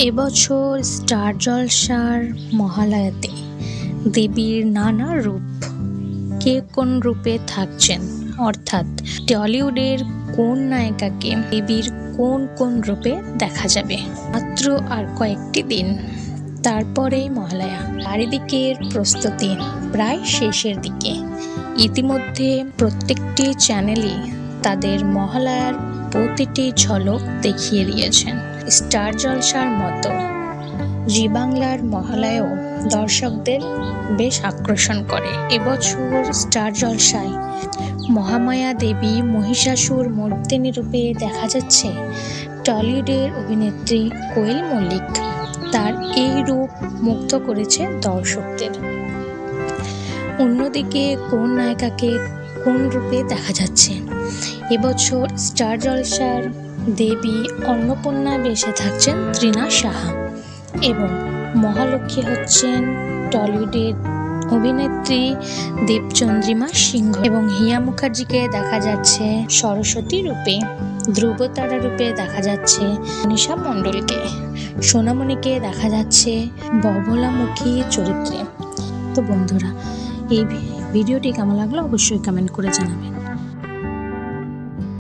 এবছর স্টার জলসার মহালয়াতে দেবীর নানা রূপ, কে কোন রূপে থাকছেন, অর্থাৎ টলিউডের কোন নায়িকাকে দেবীর কোন কোন রূপে দেখা যাবে। মাত্র আর কয়েকটি দিন, তারপরেই মহালয়া। চারিদিকের প্রস্তুতি প্রায় শেষের দিকে। ইতিমধ্যে প্রত্যেকটি চ্যানেলই তাদের মহালয়ার প্রতিটি ঝলক দেখিয়ে দিয়েছেন। স্টার জলসার মতো জি বাংলার মহালয়াও দর্শকদের বেশ আকর্ষণ করে। এবছর স্টার জলসায় মহামায়া দেবী মহিষাসুর মর্দিনী রূপে দেখা যাচ্ছে টলিউডের অভিনেত্রী কোয়েল মল্লিক। তার এই রূপ মুগ্ধ করেছে দর্শকদের। অন্যদিকে কোন নায়িকাকে কোন রূপে দেখা যাচ্ছে? এবছর স্টার জলসার দেবী অন্নপূর্ণা বেশে থাকছেন তৃণা সাহা এবং মহালক্ষ্মী হচ্ছেন টলিউডের অভিনেত্রী দেবচন্দ্রিমা সিংহ এবং হিয়া মুখার্জিকে দেখা যাচ্ছে সরস্বতী রূপে, ধ্রুবতারা রূপে দেখা যাচ্ছে নিশা মণ্ডলকে, সোনামণিকে দেখা যাচ্ছে ববলামুখী চরিত্রে। তো বন্ধুরা, এই ভিডিওটি কেমন লাগলো অবশ্যই কমেন্ট করে জানাবেন।